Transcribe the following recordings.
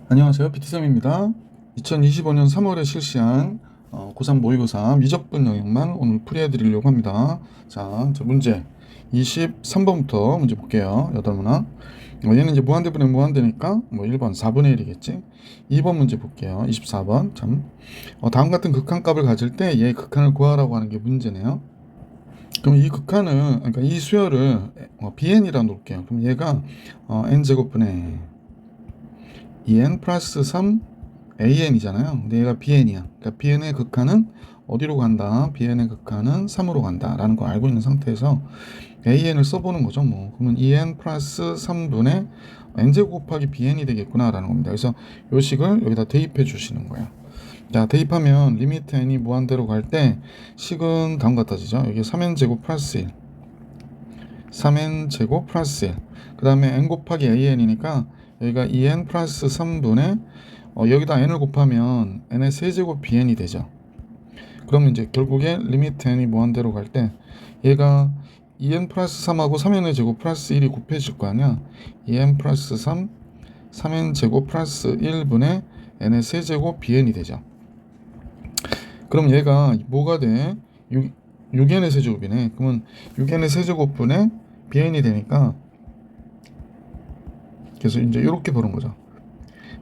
안녕하세요. PT쌤입니다. 2025년 3월에 실시한 고3 모의고사 미적분 영역만 오늘 풀이해 드리려고 합니다. 자, 문제 23번부터 문제 볼게요. 8문항. 얘는 이제 무한대분의 무한대니까 1번 4분의 1이겠지. 2번 문제 볼게요. 24번. 다음 같은 극한값을 가질 때 얘의 극한을 구하라고 하는 게 문제네요. 그럼 이 극한은, 그러니까 이 수열을 bn이라고 놓을게요. 그럼 얘가 n제곱분의 2n 플러스 3 an이잖아요. 근데 얘가 bn이야. 그러니까 bn의 극한은 어디로 간다? bn의 극한은 3으로 간다 라는 걸 알고 있는 상태에서 an을 써보는 거죠. 그러면 2n 플러스 3분의 n제곱 곱하기 bn이 되겠구나 라는 겁니다. 그래서 요 식을 여기다 대입해 주시는 거예요. 자, 대입하면 리미트 n이 무한대로 갈 때 식은 다음과 같아지죠. 여기 3n제곱 플러스 1, 3n제곱 플러스 1, 그 다음에 n 곱하기 an이니까 여기가 2n 플러스 3분의 여기다 n을 곱하면 n의 세제곱 bn이 되죠. 그러면 이제 결국에 리미트 n이 무한대로 갈 때 얘가 2n 플러스 3하고 3n의 제곱 플러스 1이 곱해질 거 아니야. 2n 플러스 3, 3n 제곱 플러스 1분의 n의 세제곱 bn이 되죠. 그럼 얘가 뭐가 돼? 6n의 세제곱이네. 그러면 6n의 세제곱분의 bn이 되니까 그래서 이제 이렇게 보는 거죠.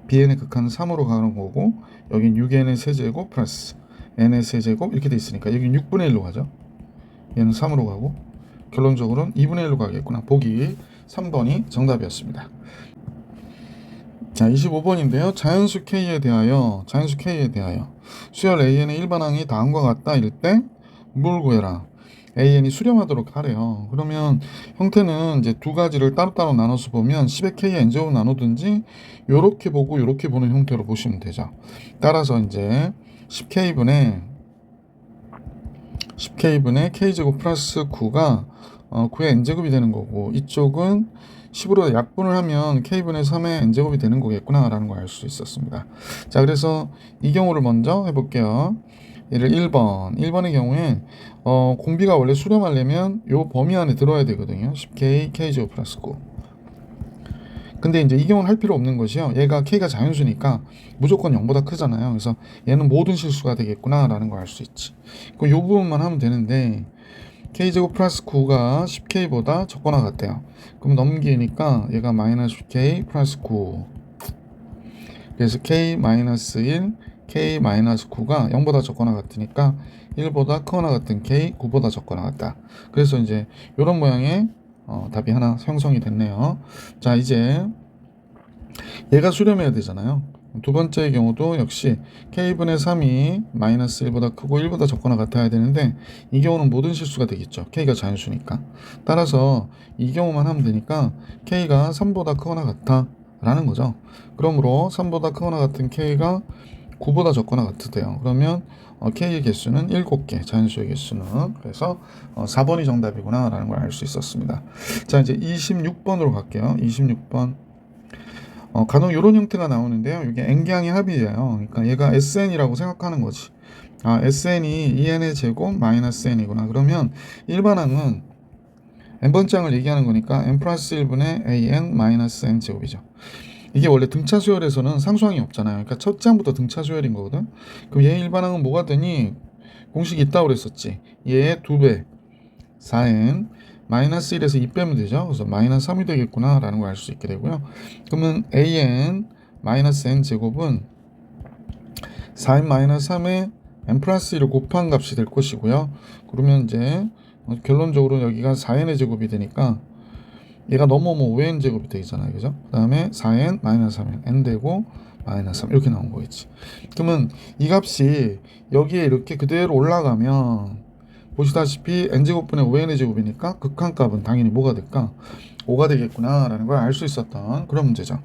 bn의 극한은 3으로 가는 거고 여긴 6n의 세제곱 플러스 n의 세제곱 이렇게 돼 있으니까 여긴 6분의 1로 가죠. 얘는 3으로 가고 결론적으로는 2분의 1로 가겠구나. 보기 3번이 정답이었습니다. 자, 25번인데요. 자연수 K에 대하여 수열 AN의 일반항이 다음과 같다 일 때 뭘 구해라. AN이 수렴하도록 하래요. 그러면 형태는 이제 두 가지를 따로따로 나눠서 보면 10의 K에 N제곱 나누든지 요렇게 보고 요렇게 보는 형태로 보시면 되죠. 따라서 이제 10K분의 K제곱 플러스 9가 9의 N제곱이 되는 거고 이쪽은 10으로 약분을 하면 K분의 3의 N제곱이 되는 거겠구나 라는 걸 알 수 있었습니다. 자, 그래서 이 경우를 먼저 해볼게요. 예를 1번의 경우에 공비가 원래 수렴하려면 요 범위 안에 들어야 되거든요. 10K, K제곱 플러스 9. 근데 이제 이 경우는 할 필요 없는 것이요. 얘가 K가 자연수니까 무조건 0보다 크잖아요. 그래서 얘는 모든 실수가 되겠구나 라는 걸 알 수 있지. 그럼 요 부분만 하면 되는데 K제곱 플러스 9가 10K보다 적거나 같대요. 그럼 넘기니까 얘가 마이너스 10K 플러스 9. 그래서 K 마이너스 1, K 마이너스 9가 0보다 적거나 같으니까 1보다 크거나 같은 K, 9보다 적거나 같다. 그래서 이제 이런 모양의 답이 하나 형성이 됐네요. 자, 이제 얘가 수렴해야 되잖아요. 두 번째의 경우도 역시 K분의 3이 마이너스 1보다 크고 1보다 적거나 같아야 되는데 이 경우는 모든 실수가 되겠죠. K가 자연수니까. 따라서 이 경우만 하면 되니까 K가 3보다 크거나 같아 라는 거죠. 그러므로 3보다 크거나 같은 K가 9보다 적거나 같으대요. 그러면 K의 개수는 7개, 자연수의 개수는. 그래서 4번이 정답이구나 라는 걸 알 수 있었습니다. 자, 이제 26번으로 갈게요. 26번. 간혹 이런 형태가 나오는데요. 이게 N개항의 합이에요. 그러니까 얘가 SN이라고 생각하는 거지. SN이 2n의 제곱 마이너스 n이구나. 그러면 일반항은 n번째 항을 얘기하는 거니까 n 플러스 1분의 an 마이너스 n 제곱이죠. 이게 원래 등차 수열에서는 상수항이 없잖아요. 그러니까 첫째 항부터 등차 수열인 거거든. 그럼 얘 일반항은 뭐가 되니? 공식이 있다고 그랬었지. 얘의 2배 4n 마이너스 1에서 2 빼면 되죠. 그래서 마이너스 3이 되겠구나 라는 걸 알 수 있게 되고요. 그러면 an 마이너스 n 제곱은 4n 마이너스 3에 n 플러스 1을 곱한 값이 될 것이고요. 그러면 이제 결론적으로 여기가 4n의 제곱이 되니까 얘가 넘어오면 5n 제곱이 되잖아요. 그죠? 그 다음에 4n 마이너스 3n n 되고 마이너스 3 이렇게 나온 거겠지. 그러면 이 값이 여기에 이렇게 그대로 올라가면 보시다시피 n제곱분의 5n의 제곱이니까 극한값은 당연히 뭐가 될까? 5가 되겠구나 라는 걸 알 수 있었던 그런 문제죠.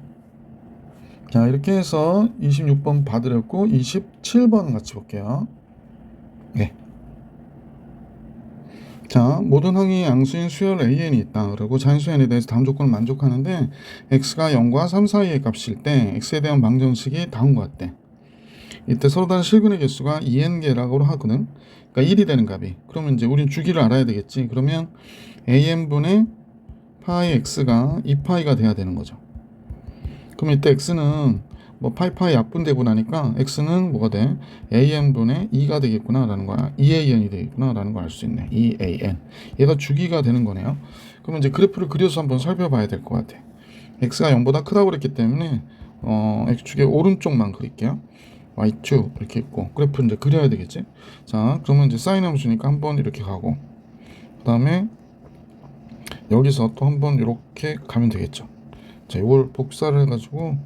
자, 이렇게 해서 26번 봐드렸고 27번 같이 볼게요. 네. 자, 모든 항이 양수인 수열 AN이 있다. 그리고 자연수 n에 대해서 다음 조건을 만족하는데 x가 0과 3 사이의 값일 때 x에 대한 방정식이 다음과 같대. 이때 서로 다른 실근의 개수가 2n개라고 하거든. 그러니까 1이 되는 값이. 그러면 이제 우린 주기를 알아야 되겠지. 그러면 an분의 파이 x가 2파이가 돼야 되는 거죠. 그럼 이때 x는 뭐 파이파이 약분되고 나니까 x는 뭐가 돼? an분의 2가 되겠구나 라는 거야. 2an이 되겠구나 라는 걸 알 수 있네. 2an. 얘가 주기가 되는 거네요. 그러면 이제 그래프를 그려서 한번 살펴봐야 될 것 같아. x가 0보다 크다고 그랬기 때문에 x축의 오른쪽만 그릴게요. y축 이렇게 있고 그래프를 이제 그려야 되겠지. 자, 그러면 이제 사인 함수니까 한번 이렇게 가고 그 다음에 여기서 또 한번 이렇게 가면 되겠죠. 자, 이걸 복사를 해가지고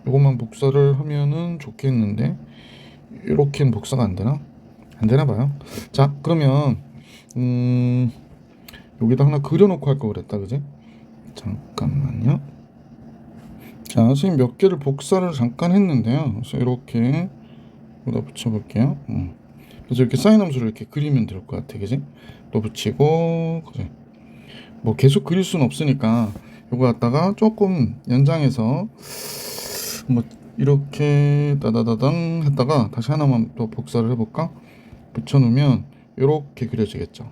이것만 복사를 하면은 좋겠는데 이렇게는 복사가 안 되나? 안 되나 봐요. 자, 그러면 여기다 하나 그려놓고 할 거 그랬다, 그지? 잠깐만요. 자, 선생님 몇 개를 복사를 잠깐 했는데요. 그래서 이렇게 여기다 붙여볼게요. 그래서 이렇게 사인 함수를 이렇게 그리면 될 것 같아, 그지? 또 붙이고, 그래. 뭐 계속 그릴 수는 없으니까 요거 갖다가 조금 연장해서 뭐 이렇게 따다다당 했다가 다시 하나만 또 복사를 해볼까? 붙여놓으면 이렇게 그려지겠죠.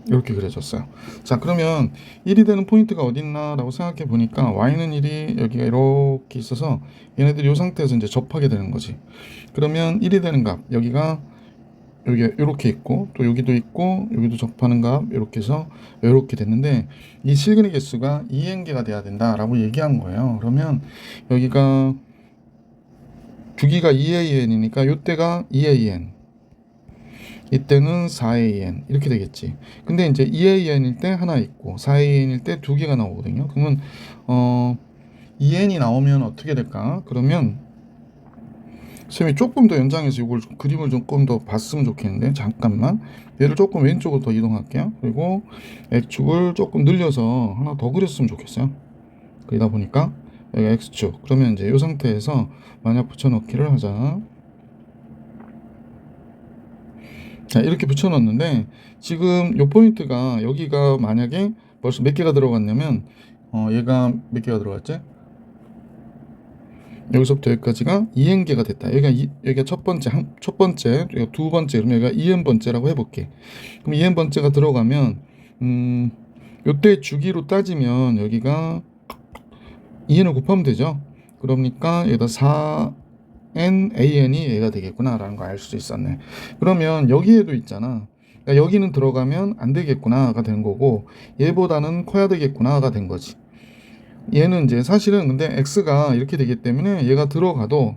이렇게 그려졌어요. 자, 그러면 1이 되는 포인트가 어딨나 라고 생각해 보니까 y는 1이 여기가 이렇게 있어서 얘네들이 이 상태에서 이제 접하게 되는 거지. 그러면 1이 되는 값 여기가 여기 이렇게 있고 또 여기도 있고 여기도 접하는 값 이렇게 해서 이렇게 됐는데 이 실근의 개수가 2n개가 돼야 된다라고 얘기한 거예요. 그러면 여기가 주기가 2an이니까 이때가 2an 이때는 4an 이렇게 되겠지. 근데 이제 2an일 때 하나 있고 4an일 때 두 개가 나오거든요. 그러면 2n이 나오면 어떻게 될까? 그러면 쌤이 조금 더 연장해서 이걸 그림을 조금 더 봤으면 좋겠는데 잠깐만 얘를 조금 왼쪽으로 더 이동할게요. 그리고 x축을 조금 늘려서 하나 더 그렸으면 좋겠어요. 그러다 보니까 여기 x축 그러면 이제 이 상태에서 만약 붙여넣기를 하자. 자, 이렇게 붙여넣었는데 지금 요 포인트가 여기가 만약에 벌써 몇 개가 들어갔냐면 얘가 몇 개가 들어갔지? 여기서부터 여기까지가 2n개가 됐다. 여기가 첫 번째, 여기가 두 번째, 그러면 여기가 2n번째라고 해볼게. 그럼 2n번째가 들어가면, 요때 주기로 따지면 여기가 2n을 곱하면 되죠. 그러니까 여기다 4nan이 얘가 되겠구나 라는 거 알 수 있었네. 그러면 여기에도 있잖아. 그러니까 여기는 들어가면 안 되겠구나가 된 거고 얘보다는 커야 되겠구나가 된 거지. 얘는 이제 사실은 근데 x가 이렇게 되기 때문에 얘가 들어가도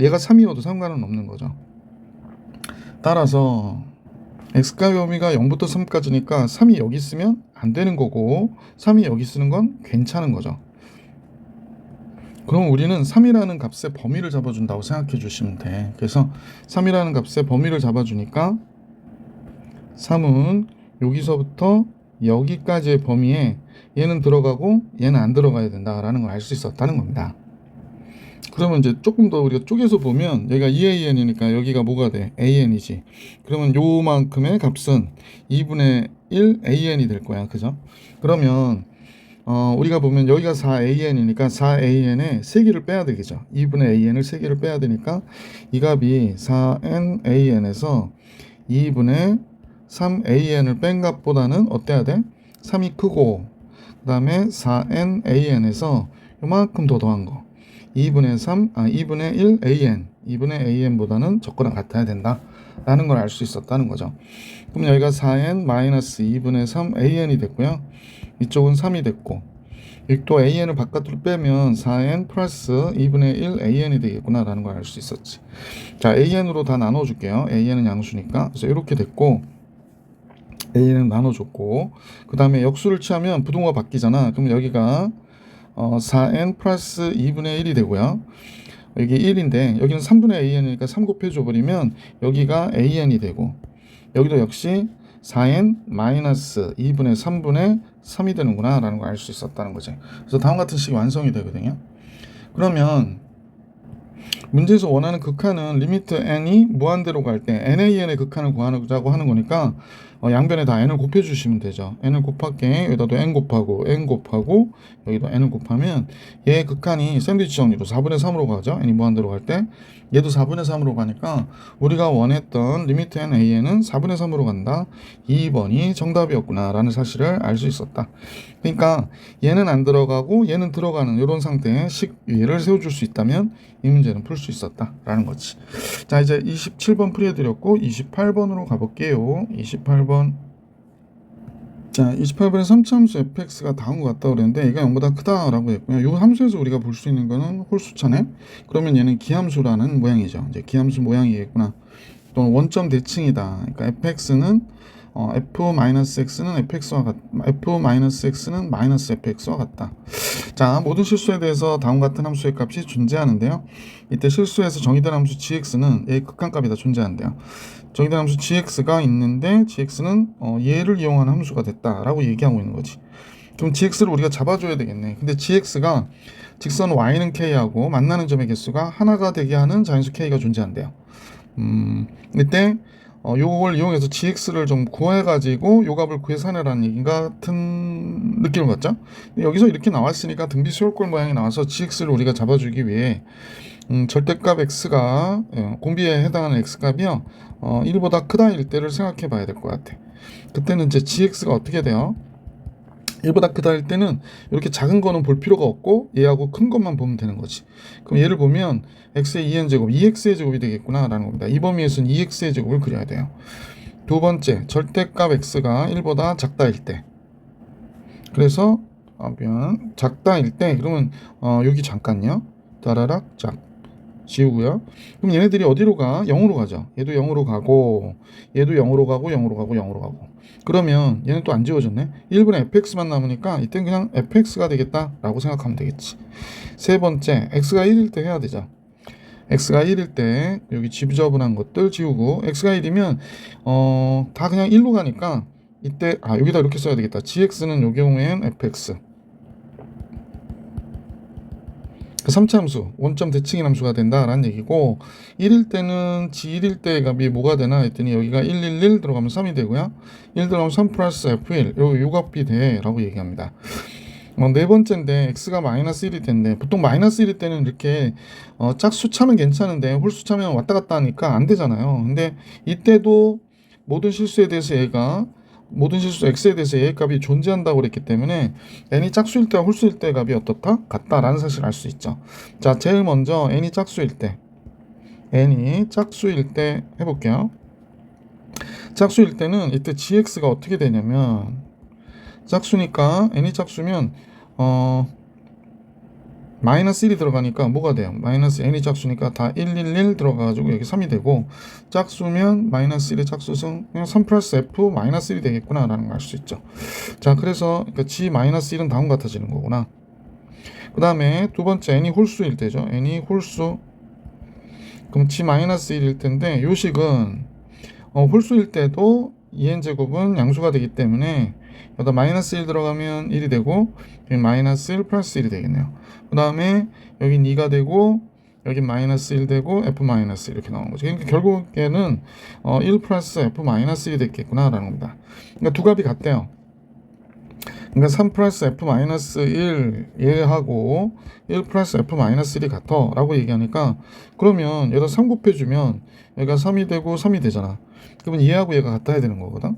얘가 3이어도 상관은 없는 거죠. 따라서 x값 범위가 0부터 3까지니까 3이 여기 있으면 안 되는 거고 3이 여기 쓰는 건 괜찮은 거죠. 그럼 우리는 3이라는 값의 범위를 잡아준다고 생각해 주시면 돼. 그래서 3이라는 값의 범위를 잡아주니까 3은 여기서부터 여기까지의 범위에 얘는 들어가고 얘는 안 들어가야 된다라는 걸 알 수 있었다는 겁니다. 그러면 이제 조금 더 우리가 쪼개서 보면 여기가 2an이니까 여기가 뭐가 돼? an이지. 그러면 요만큼의 값은 2분의 1 an이 될 거야. 그죠? 그러면 우리가 보면 여기가 4an이니까 4an에 3개를 빼야 되겠죠. 2분의 an을 3개를 빼야 되니까 이 값이 4nan에서 2분의 3an을 뺀 값보다는 어때야 돼? 3이 크고 그 다음에 4nan에서 요만큼 더 더한 거 2분의 1 an 2분의 an보다는 적거나 같아야 된다 라는 걸 알 수 있었다는 거죠. 그럼 여기가 4n 마이너스 2분의 3 an이 됐고요. 이쪽은 3이 됐고 또 an을 바깥으로 빼면 4n 플러스 2분의 1 an이 되겠구나 라는 걸 알 수 있었지. 자, an으로 다 나눠줄게요. an은 양수니까. 그래서 이렇게 됐고 a는 나눠줬고 그 다음에 역수를 취하면 부동호가 바뀌잖아. 그럼 여기가 4n 플러스 2분의 1이 되고요. 여기 1인데 여기는 3분의 an이니까 3 곱해줘버리면 여기가 an이 되고 여기도 역시 4n 마이너스 2분의 3분의 3이 되는구나 라는 걸 알 수 있었다는 거지. 그래서 다음 같은 식이 완성이 되거든요. 그러면 문제에서 원하는 극한은 리미트 n이 무한대로 갈 때 nan의 극한을 구하자고 하는 거니까 양변에 다 n을 곱해주시면 되죠. n을 곱할게. 여기다도 n 곱하고 여기도 n을 곱하면 얘 극한이 샌드위치 정리로 4분의 3으로 가죠. n이 무한대로 갈 때 얘도 4분의 3으로 가니까 우리가 원했던 리미트 n a는 4분의 3으로 간다. 2번이 정답이었구나 라는 사실을 알 수 있었다. 그러니까 얘는 안 들어가고 얘는 들어가는 이런 상태의 식위를 세워줄 수 있다면 이 문제는 풀 수 있었다 라는 거지. 자, 이제 27번 풀이해드렸고 28번으로 가볼게요. 28번. 자, 28번에 3차함수 fx가 다음과 같다 그랬는데 얘가 0보다 크다 라고 했고요. 이 함수에서 우리가 볼 수 있는 거는 홀수차네. 그러면 얘는 기함수라는 모양이죠. 이제 기함수 모양이겠구나. 또는 원점 대칭이다. 그러니까 fx는 f-x는 f-x는 마이너스 fx와 같다. 자, 모든 실수에 대해서 다음과 같은 함수의 값이 존재하는데요. 이때 실수에서 정의된 함수 gx는 얘의 극한값이 다 존재한대요. 정의된 함수 gx가 있는데 gx는 얘를 이용한 함수가 됐다라고 얘기하고 있는 거지. 그럼 gx를 우리가 잡아줘야 되겠네. 근데 gx가 직선 y는 k하고 만나는 점의 개수가 하나가 되게 하는 자연수 k가 존재한대요. 이때 요걸 이용해서 gx를 좀 구해가지고 요 값을 구해산해라는 얘기 같은 느낌을 받죠. 여기서 이렇게 나왔으니까 등비 수열골 모양이 나와서 gx를 우리가 잡아주기 위해 절대값 x가 공비에 해당하는 x값이요 1보다 크다일 때를 생각해 봐야 될 것 같아. 그때는 이제 gx가 어떻게 돼요? 1보다 크다일 때는 이렇게 작은 거는 볼 필요가 없고 얘하고 큰 것만 보면 되는 거지. 그럼 얘를 보면 x의 2n제곱 2x의 제곱이 되겠구나 라는 겁니다. 이 범위에서는 2x의 제곱을 그려야 돼요. 두 번째, 절대값 x가 1보다 작다일 때. 그래서 작다일 때 그러면 여기 잠깐요. 따라락 짝 지우고요. 그럼 얘네들이 어디로 가? 0으로 가죠. 얘도 0으로 가고 얘도 0으로 가고 0으로 가고 0으로 가고. 그러면 얘는 또 안 지워졌네. 1분의 fx만 남으니까 이땐 그냥 fx가 되겠다라고 생각하면 되겠지. 세 번째, x가 1일 때 해야 되죠. x가 1일 때 여기 지저분한 것들 지우고 x가 1이면 다 그냥 1로 가니까 이때 여기다 이렇게 써야 되겠다. gx는 요 경우엔 fx 3차 함수, 원점 대칭인 함수가 된다라는 얘기고 1일 때는 g1일 때 값이 뭐가 되나 했더니 여기가 111 들어가면 3이 되고요. 1 들어가면 3 플러스 f1 요 값이 돼 라고 얘기합니다. 네 번째인데 x가 마이너스 1일 텐데 보통 마이너스 1일 때는 이렇게 짝수 차면 괜찮은데 홀수 차면 왔다 갔다 하니까 안 되잖아요. 근데 이때도 모든 실수에 대해서 모든 실수 x에 대해서 얘의 값이 존재한다고 그랬기 때문에 n이 짝수일 때와 홀수일 때 값이 어떻다? 같다라는 사실을 알 수 있죠. 자, 제일 먼저 n이 짝수일 때 해볼게요. 짝수일 때는 이때 gx가 어떻게 되냐면 짝수니까 n이 짝수면 마이너스 1이 들어가니까 뭐가 돼요? 마이너스 n이 짝수니까 다 111 들어가가지고 여기 3이 되고 짝수면 마이너스 1의 짝수승 그냥 3 플러스 f 마이너스 1이 되겠구나 라는 걸 알 수 있죠. 자, 그래서 그러니까 g 마이너스 1은 다음 같아지는 거구나. 그 다음에 두 번째 n이 홀수일 때죠. n이 홀수 그럼 g 마이너스 1일 텐데 요식은 홀수일 때도 2n제곱은 양수가 되기 때문에 여기다 마이너스 1 들어가면 1이 되고 여기 마이너스 1 플러스 1이 되겠네요. 그 다음에 여긴 2가 되고 여기 마이너스 1 되고 f 마이너스 1 이렇게 나오는 거죠. 그러니까 결국에는 1 플러스 f 마이너스 1이 됐겠구나 라는 겁니다. 그러니까 두 값이 같대요. 그러니까 3 플러스 f 마이너스 1 얘하고 1 플러스 f 마이너스 1이 같아 라고 얘기하니까 그러면 여기다 3 곱해주면 여기가 3이 되고 3이 되잖아. 그러면 얘하고 얘가 같아야 되는 거거든.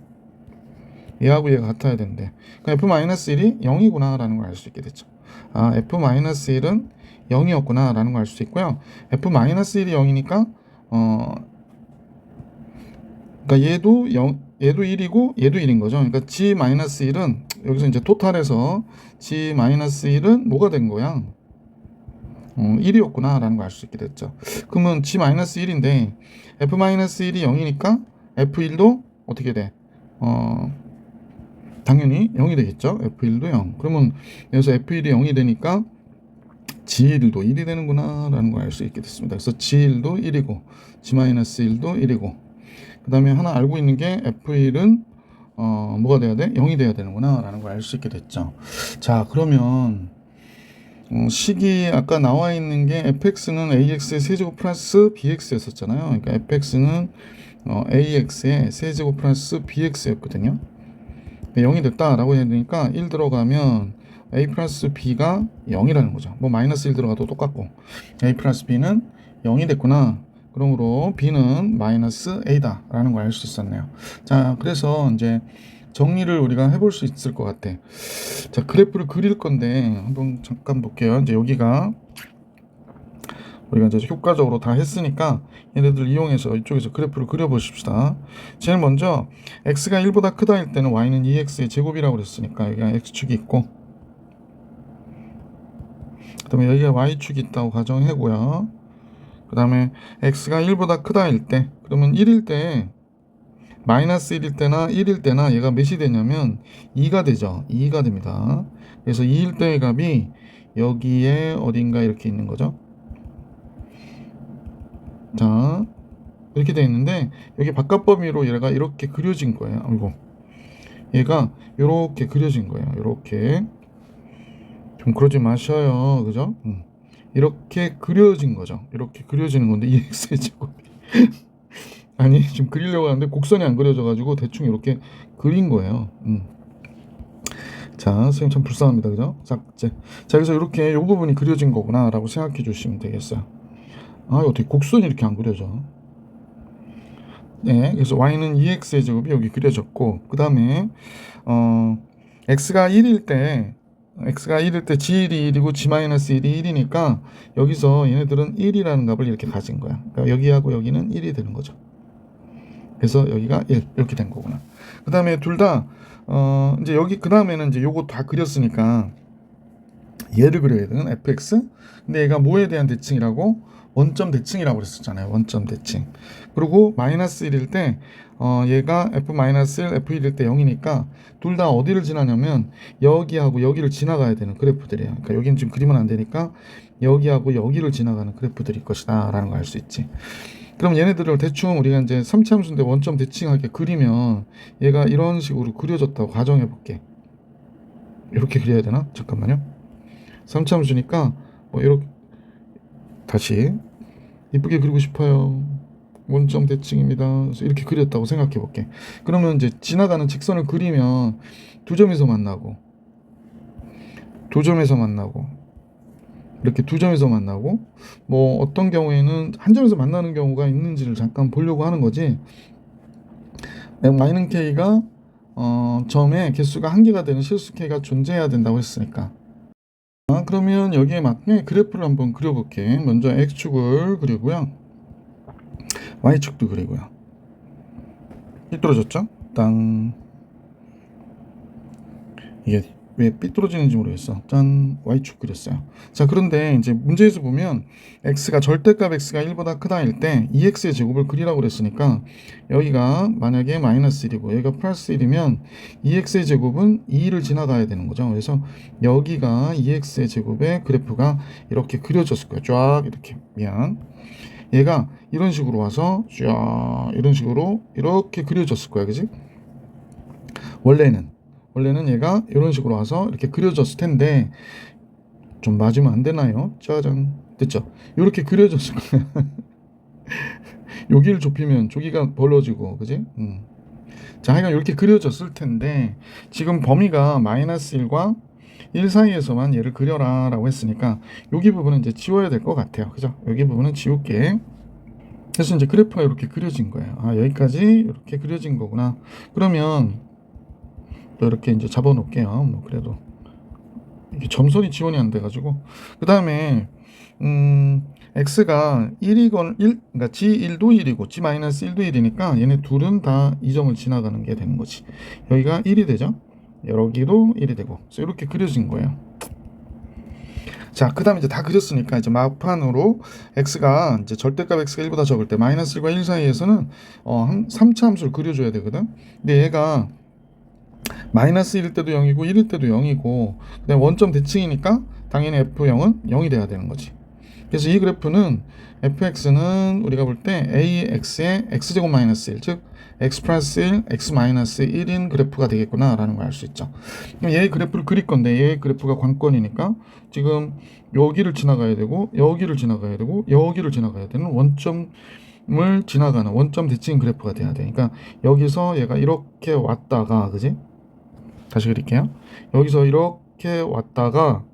얘하고 얘가 같아야 되는데 그러니까 f-1이 0이구나 라는 걸 알 수 있게 됐죠. f-1은 0이었구나 라는 걸 알 수 있고요. f-1이 0이니까 그러니까 얘도 1이고 얘도 1인 거죠. 그러니까 g-1은 여기서 이제 토탈해서 g-1은 뭐가 된 거야? 1이었구나 라는 걸 알 수 있게 됐죠. 그러면 g-1인데 f-1이 0이니까 f1도 어떻게 돼? 당연히 0이 되겠죠. f1도 0. 그러면 여기서 f1이 0이 되니까 g1도 1이 되는구나 라는 걸 알 수 있게 됐습니다. 그래서 g1도 1이고 g-1도 1이고 그 다음에 하나 알고 있는 게 f1은 뭐가 돼야 돼? 0이 돼야 되는구나 라는 걸 알 수 있게 됐죠. 자, 그러면 식이 아까 나와 있는 게 fx는 ax의 세제곱 플러스 bx였었잖아요. 그러니까 fx는 AX의 세제곱 플러스 BX였거든요. 0이 됐다라고 해야 되니까 1 들어가면 A 플러스 B가 0이라는 거죠. 뭐 마이너스 1 들어가도 똑같고 A 플러스 B는 0이 됐구나. 그러므로 B는 마이너스 A다 라는 걸 알 수 있었네요. 자, 그래서 이제 정리를 우리가 해볼 수 있을 것 같아. 자, 그래프를 그릴 건데 한번 잠깐 볼게요. 이제 여기가 우리가 이제 효과적으로 다 했으니까 얘네들 이용해서 이쪽에서 그래프를 그려보십시다. 제일 먼저 x가 1보다 크다 할 때는 y는 2x의 제곱이라고 그랬으니까 여기가 x축이 있고, 그 다음에 여기가 y축이 있다고 가정하고요. 그 다음에 x가 1보다 크다 할 때, 그러면 1일 때 마이너스 1일 때나 1일 때나 얘가 몇이 되냐면 2가 되죠. 2가 됩니다. 그래서 2일 때의 값이 여기에 어딘가 이렇게 있는 거죠. 자, 이렇게 되어 있는데 여기 바깥 범위로 얘가 이렇게 그려진 거예요. 아이고, 얘가 이렇게 그려진 거예요. 이렇게 좀 그러지 마셔요, 그죠? 이렇게 그려진 거죠. 이렇게 그려지는 건데 이 x의 제곱 아니 지금 그리려고 하는데 곡선이 안 그려져 가지고 대충 이렇게 그린 거예요. 자, 선생님 참 불쌍합니다, 그죠? 자, 그래서 이렇게 이 부분이 그려진 거구나 라고 생각해 주시면 되겠어요. 아, 어떻게 곡선이 이렇게 안 그려져? 네, 그래서 y는 2x의 제곱이 여기 그려졌고, 그 다음에 x가 1일 때 g1이 1이고 g-1이 1이니까 여기서 얘네들은 1이라는 값을 이렇게 가진 거야. 그러니까 여기하고 여기는 1이 되는 거죠. 그래서 여기가 1 이렇게 된 거구나. 그 다음에 둘 다 이제 여기 그 다음에는 이제 요거 다 그렸으니까 얘를 그려야 되는 fx. 근데 얘가 뭐에 대한 대칭이라고? 원점 대칭이라고 그랬었잖아요. 원점 대칭. 그리고 마이너스 1일 때 얘가 f-1, f1일 때 0이니까 둘 다 어디를 지나냐면 여기하고 여기를 지나가야 되는 그래프들이에요. 그러니까 여기는 지금 그리면 안 되니까 여기하고 여기를 지나가는 그래프들일 것이다 라는 걸 알 수 있지. 그럼 얘네들을 대충 우리가 이제 3차 함수인데 원점 대칭하게 그리면 얘가 이런 식으로 그려졌다고 가정해 볼게. 이렇게 그려야 되나? 잠깐만요. 3차 함수니까 뭐 이렇게 다시 이쁘게 그리고 싶어요. 원점 대칭입니다. 그래서 이렇게 그렸다고 생각해 볼게. 그러면 이제 지나가는 직선을 그리면 두 점에서 만나고 이렇게 두 점에서 만나고 뭐 어떤 경우에는 한 점에서 만나는 경우가 있는지를 잠깐 보려고 하는 거지. 마이너스 k가 점의 개수가 한 개가 되는 실수 k가 존재해야 된다고 했으니까. 그러면 여기에 맞게 그래프를 한번 그려볼게. 먼저 x축을 그리고요, y축도 그리고요. 삐뚤어졌죠? 땅. 이게 왜 삐뚤어지는지 모르겠어. 짠, y축 그렸어요. 자, 그런데 이제 문제에서 보면 x가 절대값 x가 1보다 크다 할 때 2x의 제곱을 그리라고 그랬으니까 여기가 만약에 마이너스 1이고 여기가 플러스 1이면 2x의 제곱은 2를 지나가야 되는 거죠. 그래서 여기가 2x의 제곱의 그래프가 이렇게 그려졌을 거예요. 쫙 이렇게. 얘가 이런 식으로 와서 쫙 이런 식으로 이렇게 그려졌을 거야, 그지? 원래는 얘가 이런 식으로 와서 이렇게 그려졌을 텐데 좀 맞으면 안 되나요? 짜잔, 됐죠? 이렇게 그려졌을 거야. 여기를 좁히면 저기가 벌어지고, 그지? 자, 하여간 이렇게 그려졌을 텐데 지금 범위가 마이너스 1과 1 사이에서만 얘를 그려라 라고 했으니까 여기 부분은 이제 지워야 될 것 같아요. 그죠? 여기 부분은 지울게. 그래서 이제 그래프가 이렇게 그려진 거예요. 아, 여기까지 이렇게 그려진 거구나. 그러면 또 이렇게 이제 잡아 놓을게요. 뭐 그래도 이게 점선이 지원이 안 돼가지고. 그 다음에 x가 1이건 그러니까 g1도 1이고 g-1도 1이니까 얘네 둘은 다 이 점을 지나가는 게 되는 거지. 여기가 1이 되죠. 여기도 1이 되고. 그래서 이렇게 그려진 거예요. 자, 그 다음에 이제 다 그렸으니까 이제 막판으로 x가 이제 절대값 x가 1보다 적을 때 마이너스 1과 1 사이에서는 3차 함수를 그려줘야 되거든. 근데 얘가 마이너스 1일 때도 0이고 1일 때도 0이고 그다음에 원점 대칭이니까 당연히 f0은 0이 돼야 되는 거지. 그래서 이 그래프는 fx는 우리가 볼 때 ax의 x제곱 마이너스 1, 즉 x 플러스 1, x 마이너스 1인 그래프가 되겠구나 라는 걸 알 수 있죠. 얘의 그래프를 그릴 건데 얘의 그래프가 관건이니까 지금 여기를 지나가야 되고 여기를 지나가야 되고 여기를 지나가야 되는 원점 지나가는 원점 대칭 그래프가 돼야 돼. 그러니까 여기서 얘가 이렇게 왔다가, 그지? 다시 그릴게요. 여기서 이렇게 왔다가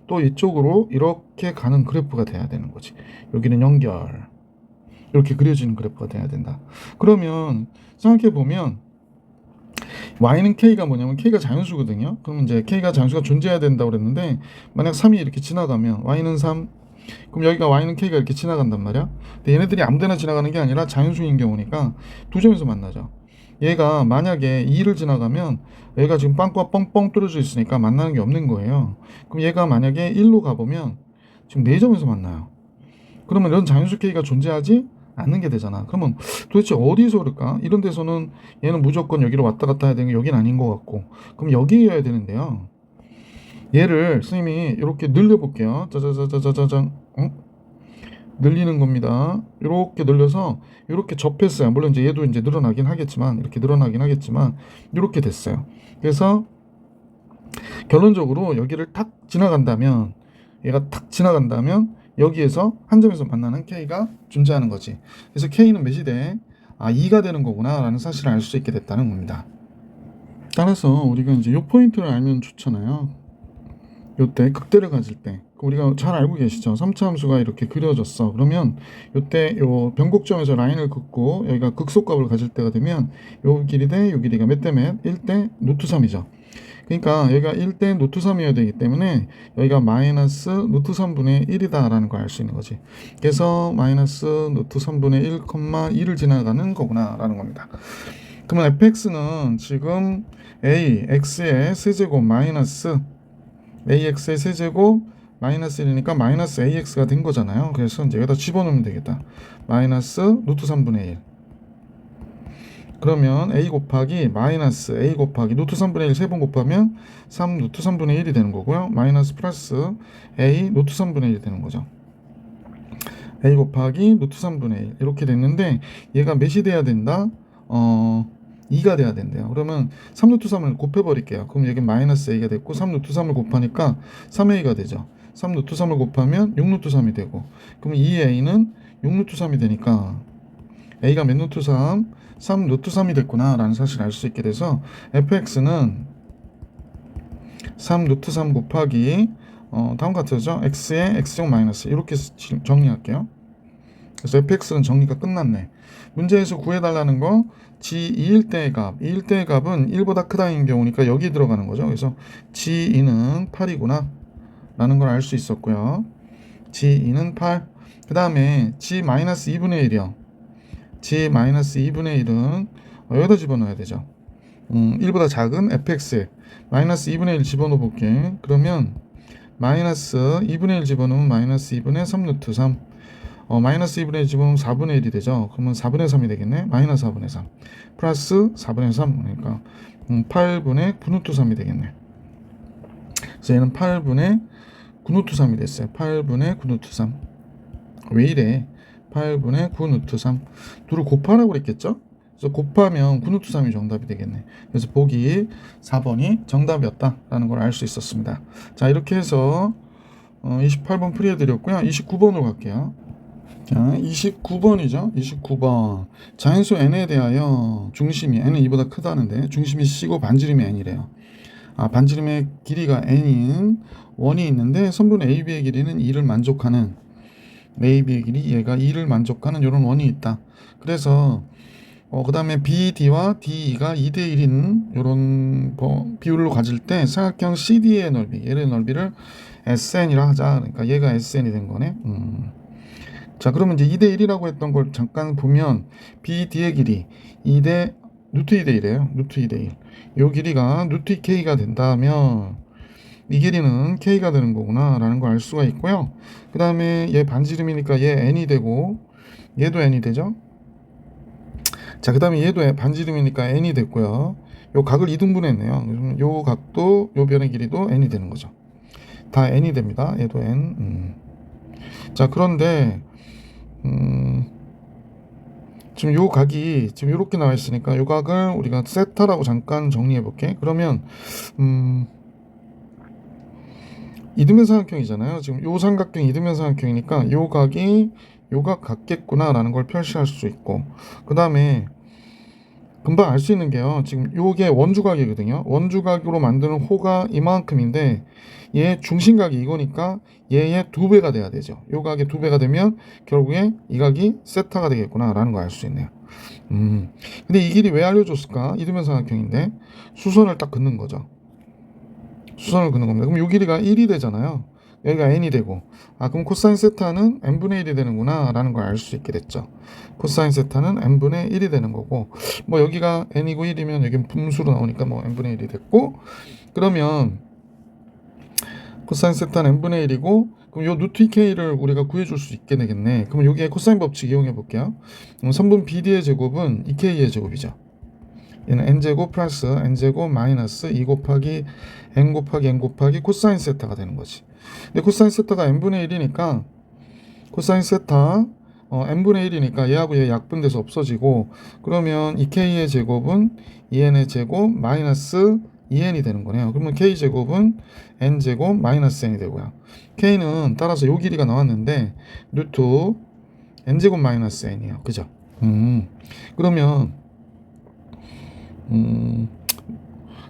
또 이쪽으로 이렇게 가는 그래프가 돼야 되는 거지. 여기는 연결. 이렇게 그려지는 그래프가 돼야 된다. 그러면 생각해 보면 y는 k가 뭐냐면 k가 자연수거든요. 그러면 이제 k가 자연수가 존재해야 된다고 그랬는데, 만약 3이 이렇게 지나가면 y는 3, 그럼 여기가 y는 k가 이렇게 지나간단 말이야. 근데 얘네들이 아무데나 지나가는 게 아니라 자연수인 경우니까 두 점에서 만나죠. 얘가 만약에 2를 지나가면 얘가 지금 빵과 뻥뻥 뚫어져 있으니까 만나는 게 없는 거예요. 그럼 얘가 만약에 1로 가보면 지금 4점에서 만나요. 그러면 이런 자연수 k가 존재하지 않는 게 되잖아. 그러면 도대체 어디서 그럴까? 이런 데서는 얘는 무조건 여기로 왔다 갔다 해야 되는 게 여긴 아닌 것 같고, 그럼 여기여야 되는데요. 얘를 스님이 이렇게 늘려볼게요. 짜자자자자자장, 늘리는 겁니다. 이렇게 늘려서 이렇게 접했어요. 물론 이제 얘도 이제 늘어나긴 하겠지만, 이렇게 늘어나긴 하겠지만 이렇게 됐어요. 그래서 결론적으로 여기를 탁 지나간다면, 얘가 탁 지나간다면 여기에서 한 점에서 만나는 K가 존재하는 거지. 그래서 K는 몇이 돼? 2가 되는 거구나 라는 사실을 알 수 있게 됐다는 겁니다. 따라서 우리가 이제 요 포인트를 알면 좋잖아요. 요때 극대를 가질 때 우리가 잘 알고 계시죠? 3차 함수가 이렇게 그려졌어. 그러면 요때 요 변곡점에서 라인을 긋고 여기가 극소값을 가질 때가 되면 요 길이 대 요 길이가 몇 대 몇? 1대 루트 3이죠. 그러니까 여기가 1대 루트 3이어야 되기 때문에 여기가 마이너스 루트 3분의 1이다 라는 걸 알 수 있는 거지. 그래서 마이너스 루트 3분의 1, 2를 지나가는 거구나 라는 겁니다. 그러면 fx는 지금 ax의 세제곱 마이너스 ax의 세제곱 마이너스 1이니까 마이너스 ax가 된 거잖아요. 그래서 이제 여기다 집어넣으면 되겠다. 마이너스 루트 3분의 1. 그러면 a 곱하기 마이너스 a 곱하기 루트 3분의 1 세 번 곱하면 3 루트 3분의 1이 되는 거고요. 마이너스 플러스 a 루트 3분의 1이 되는 거죠. a 곱하기 루트 3분의 1 이렇게 됐는데 얘가 몇이 돼야 된다? 2가 돼야 된대요. 그러면 3 루트 3을 곱해버릴게요. 그럼 여기 마이너스 a가 됐고 3 루트 3을 곱하니까 3a가 되죠. 3 루트 3을 곱하면 6 루트 3이 되고, 그럼 2a는 6 루트 3이 되니까 a가 몇 루트 3? 3 루트 3이 됐구나 라는 사실을 알 수 있게 돼서 fx는 3 루트 3 곱하기 다음과 같죠? x의 x제곱 마이너스 이렇게 정리할게요. 그래서 fx는 정리가 끝났네. 문제에서 구해달라는 거 g2일 때의 값, 2일 때의 값은 1보다 크다인 경우니까 여기 들어가는 거죠. 그래서 g2는 8이구나 라는 걸 알 수 있었고요. g2는 8. 그 다음에 g-2분의 1이요. g-2분의 1은 여기다 집어넣어야 되죠. 1보다 작은 fx에 마이너스 2분의 1 집어넣어 볼게. 그러면 마이너스 2분의 1 집어넣으면 마이너스 2분의 3 루트 3. 마이너스 2분의 1 집어넣으면 4분의 1이 되죠. 그러면 4분의 3이 되겠네. 마이너스 4분의 3 플러스 4분의 3, 그러니까 8분의 9 루트 3이 되겠네. 그래서 얘는 8분의 9 루트 3이 됐어요. 8분의 9 루트 3. 왜 이래? 8분의 9 루트 3. 둘을 곱하라고 그랬겠죠? 그래서 곱하면 9 루트 3이 정답이 되겠네. 그래서 보기 4번이 정답이었다라는 걸 알 수 있었습니다. 자, 이렇게 해서 28번 풀이해드렸고요. 29번으로 갈게요. 자, 29번이죠. 29번. 자연수 n에 대하여 중심이 n은 2보다 크다는데 중심이 c고 반지름이 n이래요. 반지름의 길이가 n인 원이 있는데 선분 AB의 길이는 2를 만족하는, AB의 길이 얘가 2를 만족하는 이런 원이 있다. 그래서 그 다음에 BD와 DE가 2대 1인 이런 비율로 가질 때 사각형 CD의 넓이, 얘의 넓이를 SN이라 하자. 그러니까 얘가 SN이 된 거네. 자, 그러면 이제 2대 1이라고 했던 걸 잠깐 보면 BD의 길이 2대 루트 2대 1이에요. 루트 2대 1. 요 길이가 루트 K가 된다면 이 길이는 K가 되는 거구나 라는 걸 알 수가 있고요. 그 다음에 얘 반지름이니까 얘 N이 되고 얘도 N이 되죠. 자, 그 다음에 얘도 반지름이니까 N이 됐고요. 요 각을 2등분 했네요. 요 각도 요 변의 길이도 N이 되는 거죠. 다 N이 됩니다. 얘도 N. 자, 그런데 지금 요 각이 지금 이렇게 나와 있으니까 요 각을 우리가 세타라고 잠깐 정리해 볼게. 그러면 이등변 삼각형이잖아요. 지금 요 삼각형 이등변 삼각형이니까 요 각이 요 각 같겠구나라는 걸 표시할 수 있고, 그 다음에 금방 알 수 있는 게요. 지금 요게 원주각이거든요. 원주각으로 만드는 호가 이만큼인데 얘 중심각이 이거니까 얘의 2배가 돼야 되죠. 요 각의 2배가 되면 결국에 이 각이 세타가 되겠구나라는 걸 알 수 있네요. 근데 이 길이 왜 알려줬을까? 이등변 삼각형인데 수선을 딱 긋는 거죠. 수선을 긋는 겁니다. 그럼 요 길이가 1이 되잖아요. 여기가 n이 되고, 그럼 코사인 세타는 n분의 1이 되는구나 라는 걸 알 수 있게 됐죠. 코사인 세타는 n분의 1이 되는 거고, 뭐 여기가 n이고 1이면 여긴 분수로 나오니까 뭐 n분의 1이 됐고, 그러면 코사인 세타는 n분의 1이고, 그럼 요 루트 2k를 우리가 구해줄 수 있게 되겠네. 그럼 여기에 코사인 법칙 이용해 볼게요. 3분 BD의 제곱은 2k의 제곱이죠. 얘는 n제곱 플러스 n제곱 마이너스 2 곱하기 n 곱하기 n 곱하기 코사인 세타가 되는 거지. 근데 코사인 세타가 n분의 1이니까 코사인 세타 n분의 1이니까 얘하고 얘 약분돼서 없어지고, 그러면 2k의 제곱은 2n의 제곱 마이너스 2n이 되는 거네요. 그러면 k제곱은 n제곱 마이너스 n이 되고요. k는 따라서 요 길이가 나왔는데 루트 n제곱 마이너스 n이에요. 그죠? 그러면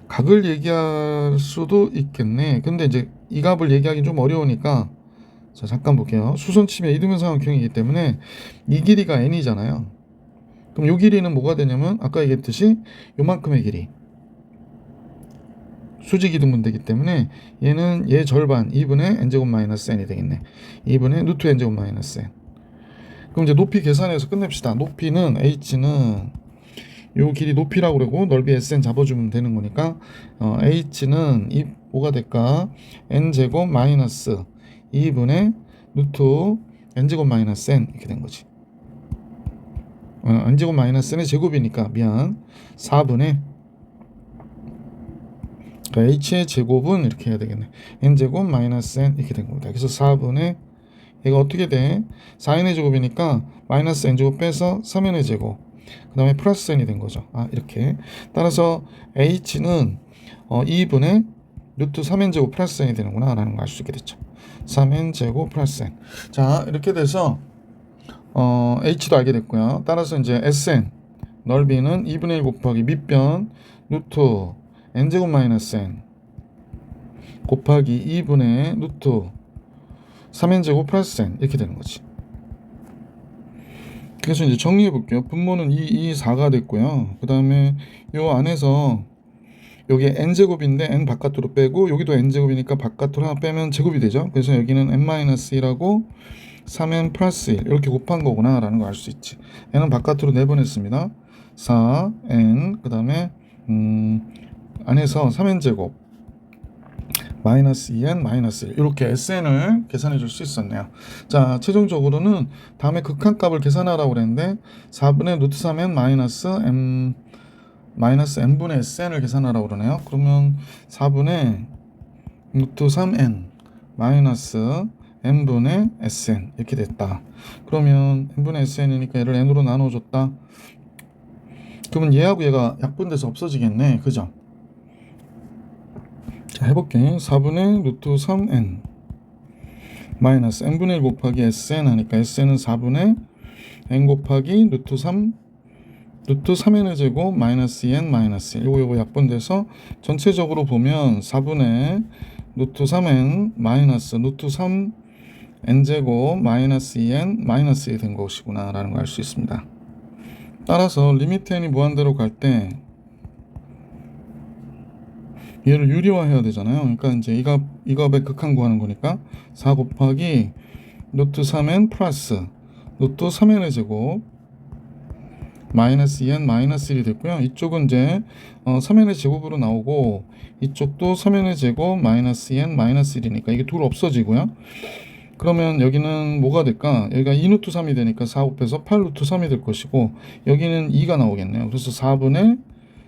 각을 얘기할 수도 있겠네. 근데 이제 이 값을 얘기하기 좀 어려우니까, 자 잠깐 볼게요. 수선침의 이등변 삼각형이기 때문에 이 길이가 n이잖아요. 그럼 이 길이는 뭐가 되냐면 아까 얘기했듯이 요만큼의 길이 수직 이등분되기 때문에 얘는 얘 절반 2분의 n제곱 마이너스 n이 되겠네. 2분의 루트 n제곱 마이너스 n. 그럼 이제 높이 계산해서 끝냅시다. 높이는 h는 요 길이 높이라고 그러고 넓이 sn 잡아주면 되는 거니까 h는 뭐가 될까? n제곱 마이너스 2분의 루트 n제곱 마이너스 n 이렇게 된 거지. n제곱 마이너스 n의 제곱이니까 4분의 h의 제곱은 이렇게 해야 되겠네. n제곱 마이너스 n 이렇게 된 겁니다. 그래서 4분의 얘가 어떻게 돼? 4n의 제곱이니까 마이너스 n제곱 빼서 3n의 제곱, 그 다음에 플러스 n이 된 거죠. 이렇게. 따라서 h는 2분의 루트 3n제곱 플러스 n이 되는구나 라는 걸 알 수 있게 됐죠. 3n제곱 플러스 n. 자, 이렇게 돼서 h도 알게 됐고요. 따라서 이제 sn 넓이는 2분의 1 곱하기 밑변 루트 n제곱 마이너스 n 곱하기 2분의 루트 3n제곱 플러스 n 이렇게 되는 거지. 그래서 이제 정리해 볼게요. 분모는 2, 4가 됐고요. 그 다음에 요 안에서 여기 n제곱인데 n 바깥으로 빼고, 여기도 n제곱이니까 바깥으로 하나 빼면 제곱이 되죠. 그래서 여기는 n-1하고 3n 플러스 1 이렇게 곱한 거구나 라는 걸 알 수 있지. n은 바깥으로 내보냈습니다. 4n 그 다음에 안에서 3n제곱 마이너스 2n 마이너스 1 이렇게 SN을 계산해 줄 수 있었네요. 자, 최종적으로는 다음에 극한값을 계산하라고 그랬는데 4분의 루트 3n 마이너스 n분의 SN을 계산하라고 그러네요. 그러면 4분의 루트 3n 마이너스 n분의 SN 이렇게 됐다. 그러면 n분의 SN이니까 얘를 n으로 나눠줬다. 그러면 얘하고 얘가 약분돼서 없어지겠네. 그죠? 자, 해볼게. 4분의 루트 3n 마이너스 n분의 1 곱하기 sn 하니까 sn은 4분의 n 곱하기 루트 3n의 제곱 마이너스 2n 마이너스 1 요거 약분돼서 전체적으로 보면 4분의 루트 3n 마이너스 루트 3n 제곱 마이너스 2n 마이너스 1이 된 것이구나 라는 걸 알 수 있습니다. 따라서 리미트 n이 무한대로 갈 때 얘를 유리화해야 되잖아요. 그러니까 이제 이 값의 극한 구하는 거니까 4 곱하기 루트 3n 플러스 루트 3n의 제곱 마이너스 2n 마이너스 1이 됐고요. 이쪽은 이제 3n의 제곱으로 나오고, 이쪽도 3n의 제곱 마이너스 2n 마이너스 1이니까 이게 둘 없어지고요. 그러면 여기는 뭐가 될까? 여기가 2루트 3이 되니까 4 곱해서 8루트 3이 될 것이고, 여기는 2가 나오겠네요. 그래서 4루트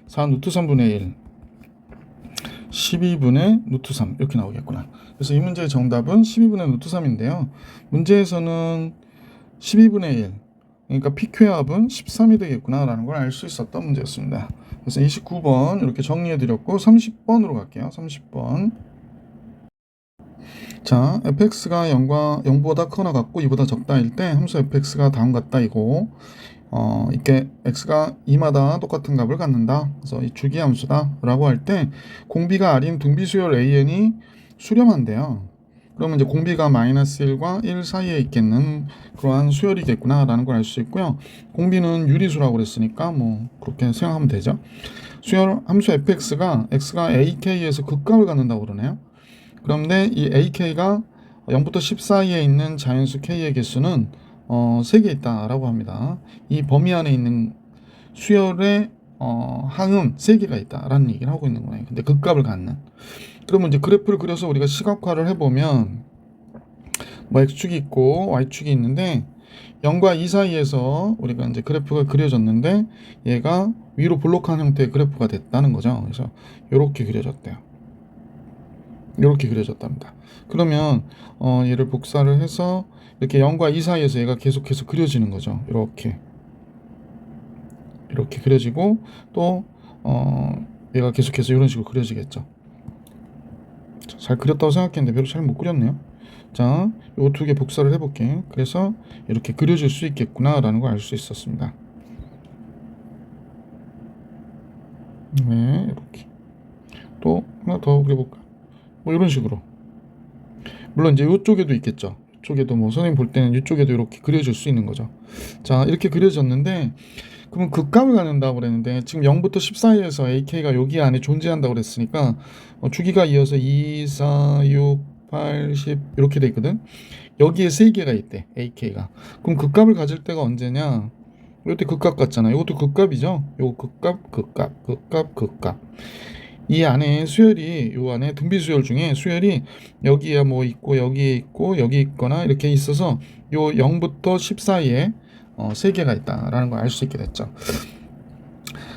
3분의 1 12분의 루트 3 이렇게 나오겠구나. 그래서 이 문제의 정답은 12분의 루트 3인데요. 문제에서는 12분의 1, 그러니까 PQ의 합은 13이 되겠구나 라는 걸 알 수 있었던 문제였습니다. 그래서 29번 이렇게 정리해 드렸고 30번으로 갈게요. 30번. 자, fx가 0보다 크거나 같고 2보다 적다일 때 함수 fx가 다음 같다 이고 이렇게 x가 2마다 똑같은 값을 갖는다. 그래서 이 주기함수다 라고 할 때 공비가 r인 등비수열 an이 수렴한대요. 그러면 이제 공비가 -1과 1 사이에 있겠는 그러한 수열이겠구나 라는 걸 알 수 있고요. 공비는 유리수라고 그랬으니까 뭐 그렇게 생각하면 되죠. 수열 함수 fx가 x가 ak에서 극값을 갖는다고 그러네요. 그런데 이 ak가 0부터 10 사이에 있는 자연수 k의 개수는 3개 있다라고 합니다. 이 범위 안에 있는 수열의 항은 3개가 있다라는 얘기를 하고 있는 거예요. 근데 극값을 갖는. 그러면 이제 그래프를 그려서 우리가 시각화를 해보면 뭐 x축이 있고 y축이 있는데 0과 2 사이에서 우리가 이제 그래프가 그려졌는데 얘가 위로 볼록한 형태의 그래프가 됐다는 거죠. 그래서 이렇게 그려졌대요. 이렇게 그려졌답니다. 그러면 얘를 복사를 해서 이렇게 0과 2 사이에서 얘가 계속해서 그려지는 거죠. 이렇게 그려지고 또 얘가 계속해서 이런 식으로 그려지겠죠. 잘 그렸다고 생각했는데 별로 잘 못 그렸네요. 자, 요 두 개 복사를 해볼게. 그래서 이렇게 그려질 수 있겠구나 라는 걸 알 수 있었습니다. 네, 이렇게 또 하나 더 그려볼까? 뭐 이런 식으로. 물론 이제 이쪽에도 있겠죠. 이쪽에도 뭐 선생님 볼 때는 이쪽에도 이렇게 그려질 수 있는 거죠. 자, 이렇게 그려졌는데 그러면 극값을 갖는다고 그랬는데 지금 0부터 10 사이에서 ak가 여기 안에 존재한다고 그랬으니까 주기가 이어서 2, 4, 6, 8, 10 이렇게 돼 있거든. 여기에 3개가 있대 ak가. 그럼 극값을 가질 때가 언제냐? 이때 극값 같잖아. 이것도 극값이죠. 요거 극값. 이 안에 수열이 요 안에 등비수열 중에 수열이 여기에 뭐 있고 여기에 있고 여기 있거나 이렇게 있어서 요 0부터 10 사이에 3개가 있다라는 걸 알 수 있게 됐죠.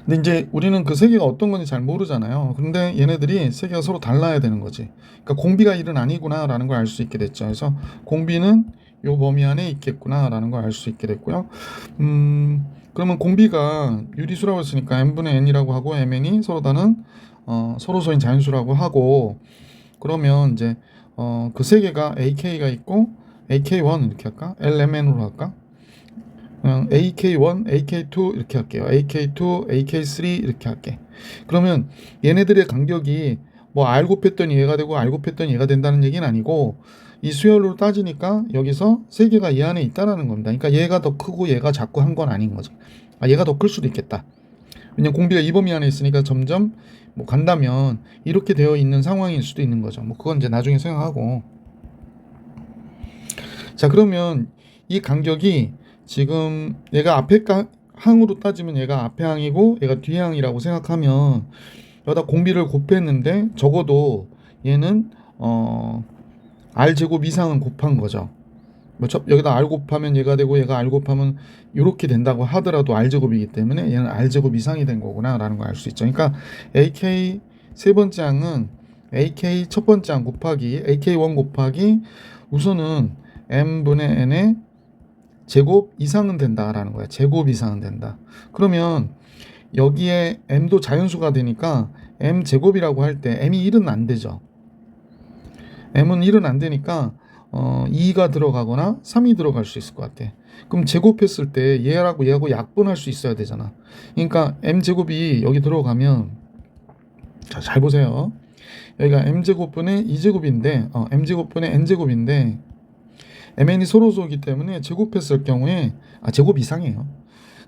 근데 이제 우리는 그 3개가 어떤 건지 잘 모르잖아요. 근데 얘네들이 3개가 서로 달라야 되는 거지. 그러니까 공비가 1은 아니구나라는 걸 알 수 있게 됐죠. 그래서 공비는 요 범위 안에 있겠구나라는 걸 알 수 있게 됐고요. 그러면 공비가 유리수라고 했으니까 n분의 n이라고 하고 mn이 서로 다른 서로소인 자연수라고 하고 그러면 이제 그 3개가 ak가 있고 ak1 이렇게 할까? lmn으로 할까? 그냥 AK1, AK2 이렇게 할게요. AK2, AK3 이렇게 할게. 그러면 얘네들의 간격이 뭐 R 곱했더니 얘가 되고 R 곱했더니 얘가 된다는 얘기는 아니고 이 수열로 따지니까 여기서 3개가 이 안에 있다라는 겁니다. 그러니까 얘가 더 크고 얘가 작고 한 건 아닌 거죠. 얘가 더 클 수도 있겠다. 왜냐면 공비가 이 범위 안에 있으니까 점점 뭐 간다면 이렇게 되어 있는 상황일 수도 있는 거죠. 뭐 그건 이제 나중에 생각하고. 자, 그러면 이 간격이 지금 얘가 앞에 항으로 따지면 얘가 앞에 항이고 얘가 뒤에 항이라고 생각하면 여기다 공비를 곱했는데 적어도 얘는 r제곱 이상은 곱한 거죠. 뭐 여기다 r 곱하면 얘가 되고 얘가 r 곱하면 이렇게 된다고 하더라도 r제곱이기 때문에 얘는 r제곱 이상이 된 거구나 라는 걸 알 수 있죠. 그러니까 ak 세 번째 항은 ak 첫 번째 항 곱하기 ak1 곱하기 우선은 m분의 n의 제곱 이상은 된다라는 거야. 제곱 이상은 된다. 그러면 여기에 m도 자연수가 되니까 m 제곱이라고 할 때 m이 1은 안 되죠. m은 1은 안 되니까 2가 들어가거나 3이 들어갈 수 있을 것 같아. 그럼 제곱했을 때 얘하고 얘하고 약분할 수 있어야 되잖아. 그러니까 m 제곱이 여기 들어가면 자, 잘 보세요. 여기가 m 제곱분의 2제곱인데 m 제곱분의 n 제곱인데 mn이 서로소이기 때문에 제곱했을 경우에 제곱 이상이에요.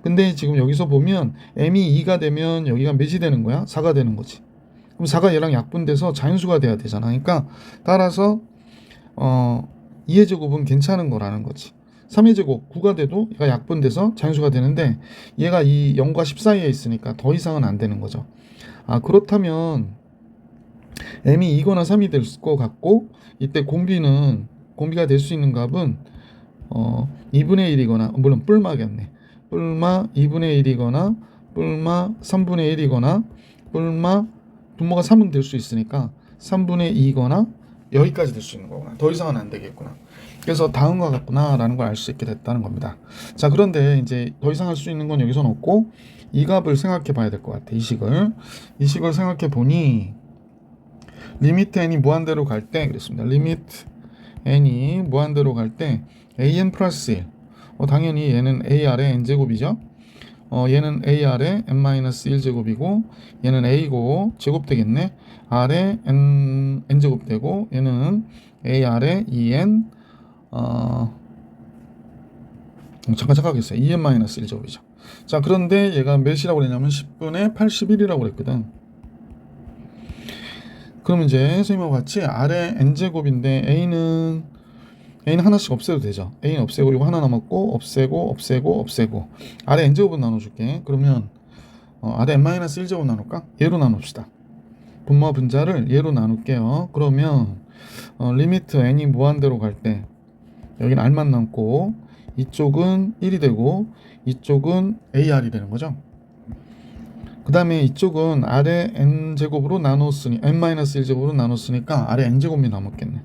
근데 지금 여기서 보면 m이 2가 되면 여기가 몇이 되는 거야? 4가 되는 거지. 그럼 4가 얘랑 약분돼서 자연수가 돼야 되잖아. 그러니까 따라서 2의 제곱은 괜찮은 거라는 거지. 3의 제곱 9가 돼도 얘가 약분돼서 자연수가 되는데 얘가 이 0과 10 사이에 있으니까 더 이상은 안 되는 거죠. 그렇다면 m이 2거나 3이 될 것 같고 이때 공비가 될 수 있는 값은 2분의 1이거나 물론 뿔마겠네. 뿔마 2분의 1이거나 뿔마 3분의 1이거나 뿔마 분모가 3은 될 수 있으니까 3분의 2거나 여기까지 될 수 있는 거구나. 더 이상은 안 되겠구나. 그래서 다음과 같구나 라는 걸 알 수 있게 됐다는 겁니다. 자, 그런데 이제 더 이상 할 수 있는 건 여기서는 없고 이 값을 생각해 봐야 될 것 같아. 이 식을 생각해 보니 리미트 n이 무한대로 갈 때 그랬습니다. 리미트 n이 무한대로 갈 때 an 플러스 1. 당연히 얘는 ar의 n제곱이죠. 얘는 ar의 n-1제곱이고 얘는 a고 제곱 되겠네. r의 n제곱 되고 얘는 ar의 2n 잠깐 착각했어요. 2n-1제곱이죠. 자, 그런데 얘가 몇이라고 그랬냐면 10분의 81이라고 그랬거든. 그러면 이제 선생님하고 같이 r의 n제곱인데 a는 하나씩 없애도 되죠. a는 없애고 이거 하나 남았고 없애고 r의 n제곱은 나눠줄게. 그러면 r의 n-1제곱 나눌까? 얘로 나눕시다. 분모와 분자를 얘로 나눌게요. 그러면 리미트 n이 무한대로 갈 때 여기는 r만 남고 이쪽은 1이 되고 이쪽은 ar이 되는 거죠. 그 다음에 이쪽은 r의 n제곱으로 나눴으니 n-1제곱으로 나눴으니까 r의 n제곱이 남았겠네.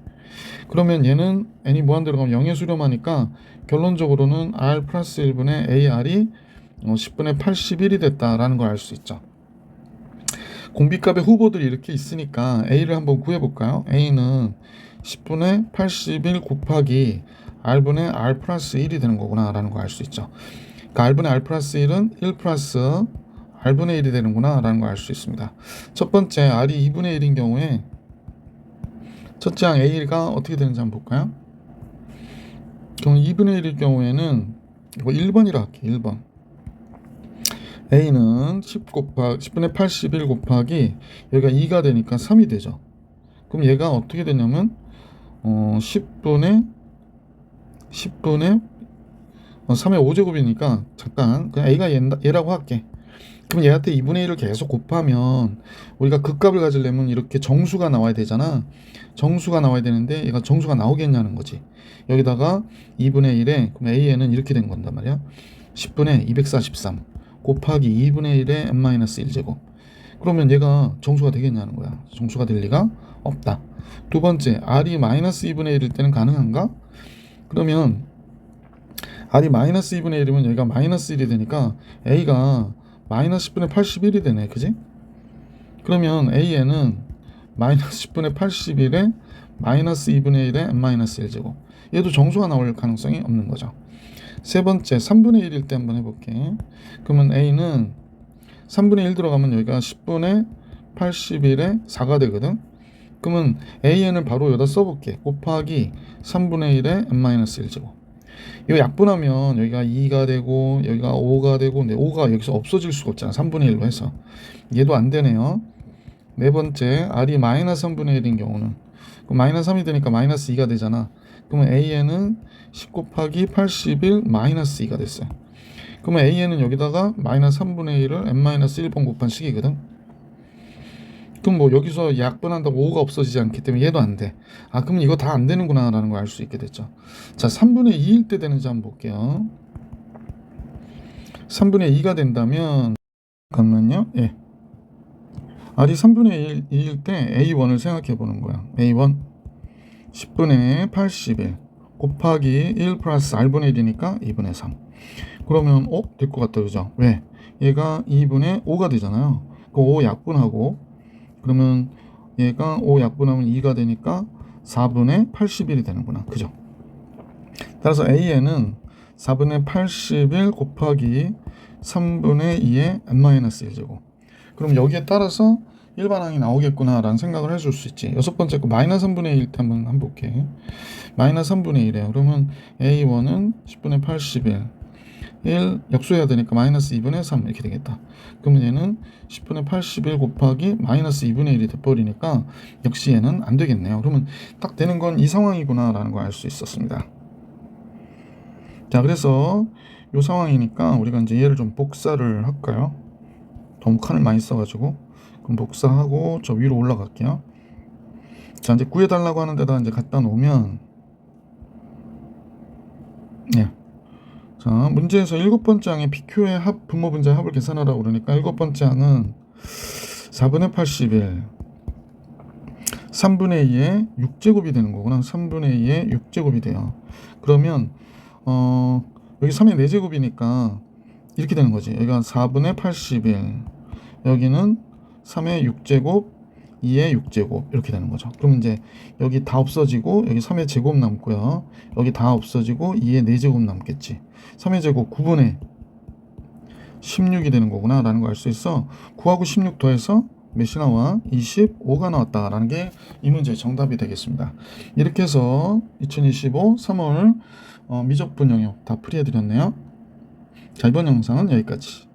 그러면 얘는 n이 무한대로 가면 0에 수렴하니까 결론적으로는 r 플러스 1분의 ar이 10분의 81이 됐다라는 걸 알 수 있죠. 공비값의 후보들이 이렇게 있으니까 a를 한번 구해볼까요? a는 10분의 81 곱하기 r분의 r 플러스 1이 되는 거구나 라는 걸 알 수 있죠. 그러니까 r분의 r 플러스 1은 1 플러스 r분의 1이 되는구나 라는 걸 알 수 있습니다. 첫 번째 r이 2분의 1인 경우에 첫째 항 a가 어떻게 되는지 한번 볼까요? 그럼 2분의 1일 경우에는 이거 1번이라 할게요. 1번 a는 10분의 81 곱하기 여기가 2가 되니까 3이 되죠. 그럼 얘가 어떻게 되냐면 10분의 3의 5제곱이니까 잠깐 그냥 a가 얘라고 할게. 그럼 얘한테 2분의 1을 계속 곱하면 우리가 극값을 가지려면 이렇게 정수가 나와야 되잖아. 정수가 나와야 되는데 얘가 정수가 나오겠냐는 거지. 여기다가 2분의 1에 그럼 a는 이렇게 된 건단 말이야. 10분의 243 곱하기 2분의 1의 n-1제곱. 그러면 얘가 정수가 되겠냐는 거야. 정수가 될 리가 없다. 두 번째, r이 마이너스 2분의 1일 때는 가능한가? 그러면 r이 마이너스 2분의 1이면 여기가 마이너스 1이 되니까 a가 마이너스 10분의 81이 되네. 그지? 그러면 a에는 마이너스 10분의 81에 마이너스 2분의 1에 n-1제곱. 얘도 정수가 나올 가능성이 없는 거죠. 세 번째, 3분의 1일 때 한번 해볼게. 그러면 a는 3분의 1 들어가면 여기가 10분의 81에 4가 되거든. 그러면 an을 바로 여기다 써볼게. 곱하기 3분의 1에 n-1제곱. 이거 약분하면 여기가 2가 되고 여기가 5가 되고 근데 5가 여기서 없어질 수가 없잖아. 3분의 1로 해서. 얘도 안 되네요. 네 번째, r이 마이너스 3분의 1인 경우는 그럼 마이너스 3이 되니까 마이너스 2가 되잖아. 그러면 a는 10 곱하기 81 마이너스 2가 됐어요. 그러면 a는 여기다가 마이너스 3분의 1을 n-1번 곱한 식이거든. 그럼 뭐 여기서 약분한다고 5가 없어지지 않기 때문에 얘도 안 돼. 그럼 이거 다 안 되는구나 라는 걸 알 수 있게 됐죠. 자, 3분의 2일 때 되는지 한번 볼게요. 3분의 2가 된다면 잠깐만요. 예. r이 3분의 2일 때 a1을 생각해 보는 거야. a1 10분의 81 곱하기 1 플러스 r분의 1이니까 2분의 3. 그러면 될 것 같다. 그죠? 왜? 얘가 2분의 5가 되잖아요. 그 5 약분하고 그러면 얘가 5 약분하면 2가 되니까 4분의 81이 되는구나. 그죠? 따라서 a에는 4분의 81 곱하기 3분의 2의 n-1제곱. 그럼 여기에 따라서 일반항이 나오겠구나 라는 생각을 해줄 수 있지. 여섯 번째 거 마이너스 3분의 1 때 한번 볼게. 마이너스 3분의 1이에요. 그러면 a1은 10분의 81 1 역수해야 되니까 마이너스 2분의 3 이렇게 되겠다. 그러면 얘는 10분의 81 곱하기 마이너스 2분의 1이 돼버리니까 역시 얘는 안 되겠네요. 그러면 딱 되는 건 이 상황이구나 라는 걸 알 수 있었습니다. 자, 그래서 이 상황이니까 우리가 이제 얘를 좀 복사를 할까요? 너무 칸을 많이 써가지고 그럼 복사하고 저 위로 올라갈게요. 자, 이제 구해달라고 하는 데다 이제 갖다 놓으면 예. 자, 문제에서 7번째 항에 PQ의 분모 분자의 합을 계산하라고 그러니까 7번째 항은 4분의 81 3분의 2의 6제곱이 되는 거구나. 3분의 2의 6제곱이 돼요. 그러면 여기 3의 4제곱이니까 이렇게 되는 거지. 여기가 4분의 81 여기는 3의 6제곱 2의 6제곱 이렇게 되는 거죠. 그러면 이제 여기 다 없어지고 여기 3의 제곱 남고요. 여기 다 없어지고 2의 4제곱 남겠지. 3의 제곱 9분의 16이 되는 거구나 라는 걸 알 수 있어. 9하고 16 더해서 몇이 나와? 25가 나왔다 라는 게 이 문제의 정답이 되겠습니다. 이렇게 해서 2025 3월 미적분 영역 다 풀이해 드렸네요. 자, 이번 영상은 여기까지.